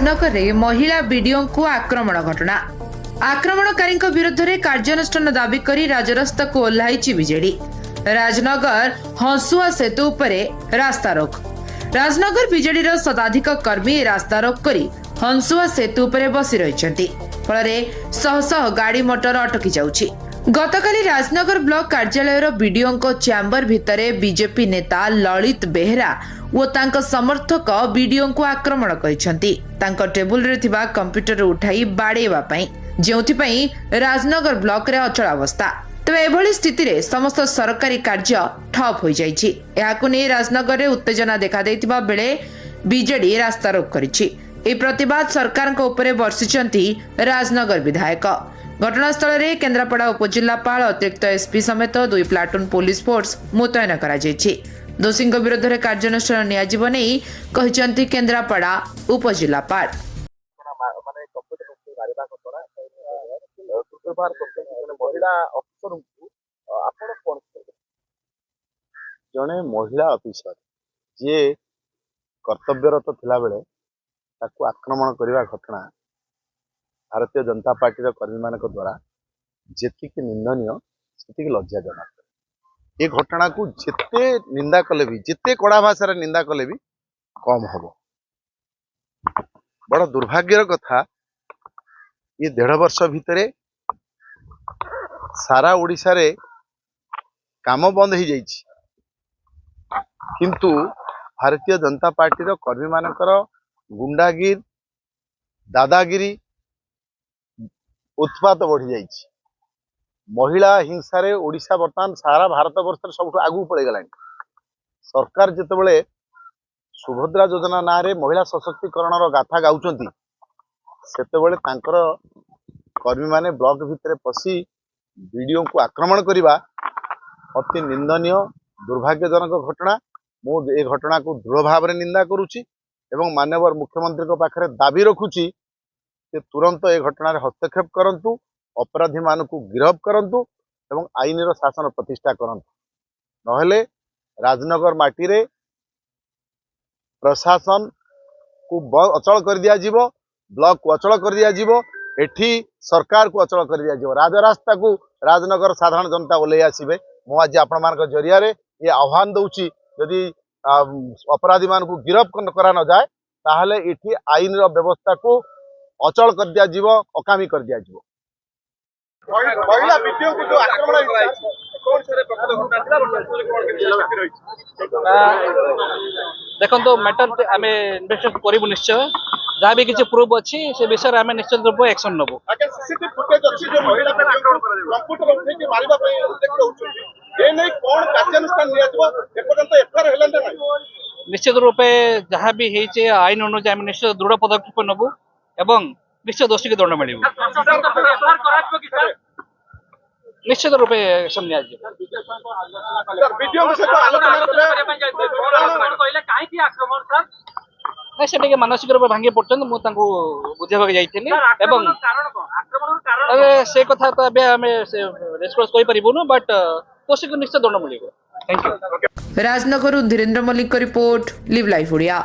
राजनगर में महिला वीडियो को आक्रमण घटना आक्रमणकारी विरुद्ध में कार्यानुष्ठान दाबी कर राजरास्ता को ओह्लाई बीजेडी। राजनगर हंसुआ सेतु उपरे रास्ता रोक। राजनगर बीजेडी शताधिक कर्मी रास्ता रोक कर हंसुआ सेतु उपरे बसी रही फल शह शह गाड़ी मोटर अटकी जाउछि। गतकाली राजनगर ब्लॉक कार्यालय बीडीओ चैम्बर भितरे बीजेपी नेता ललित बेहरा और तांको समर्थक बीडीओ को आक्रमण करिसेंती। तांको टेबुल रे थिबा कंप्यूटर उठाई बाड़ेबा पई जेउथिपई राजनगर ब्लॉक रे अचलावस्था। तेज एभली स्थिति रे समस्त सरकारी कार्य ठप हो जाइछि। एहाकु नै राजनगर रे उत्तेजना देखा दैतिबा बेले बीजेडी रास्ता रोक करिछि। ए प्रतिवाद सरकार को उपरे बर्षिचंती राजनगर विधायक। घटनास्थल में केन्द्रापड़ा उपजिलापाल अतिरिक्त एसपी समेत 2 प्लाटून पुलिस फोर्स मुतयन करा जायछि। दोषी विरुद्ध में कार्यानुष्ठान नियाजिब नहीं कहिसंती केन्द्रापड़ा उपजिलापाल। जड़े महिला अफिसर जी कर्तव्यरत थिला बेले ताकू आक्रमण करने घटना भारतीय जनता पार्टी कर्मी मान द्वारा जी निंदनीय से लज्जाजनक। ये घटना को जिते निंदा कले भी जिते कड़ा भाषा निंदा कले भी कम हम। बड़ दुर्भाग्यर कथा ये 1.5 वर्ष भितर सारा ओडिशा रे काम बंद हो जाइछि, किंतु भारतीय जनता पार्टी कर्मी मानकर गुंडागिरी दादागिरी उत्पात बढ़ी जाइछि। महिला हिंसा रे ओडिशा वर्तमान सारा भारत वर्ष सब आगू पड़े गलानी। सरकार जितेबले सुभद्रा योजना ना रे महिला सशक्तिकरण गाथा गाउचंती सेतेबले तांकर कर्मी माने ब्लॉक भितर पसी वीडियो को आक्रमण करने अति निंदनीय दुर्भाग्यजनक घटना। मु ए घटना को दृढ़ भाव में निंदा करुच्ची एवं माननीय मुख्यमंत्री को पाखरे दाबी रखुची कि तुरंत ए घटना हस्तक्षेप करंतु, अपराधी मान को गिरफ्त करंतु एवं आईन शासन प्रतिष्ठा करंतु। नहेले राजनगर माटी रे प्रशासन को अचल कर दिया जीवो, ब्लॉक को अचल कर दिया जीवो, एठी सरकार को अचल कर दिया जीवो। राजरास्ता को राजनगर साधारण जनता ओल्लै आसीबे। मु आज आपण मान जरिया रे ये आह्वान दउची यदि अपराधी मान को गिरफ्त करा न जाए ताहले एठी आईन व्यवस्था को अचल कर दिया जीवो, अकामी कर दिया जीवो। महिला वीडियो को जो आक्रमण कौन से प्रकार घटना देखो तो मैटर आम इन्वेस्टिगेशन करूँ निश्चय जहाँ भी किसी प्रूफ अच्छी से विषय में निश्चित रूप एक्शन नबू। निश्चित रूपे जहाँ भी होइछे आईन अनुसार आम निश्चित दृढ़ पदक्षेप नबू एवं निश्चित दोषी के दंड मिल निश्चित रूपे एक्शन निया नहीं से मानसिक रूप भांगी पड़ते बुझाक जाइए से कथा तो आम रेस्पन्स करूँ बट दोषी को निश्चित दंड मिल। Thank you. Rajnagar Dhirendra Mallick report live life Odia.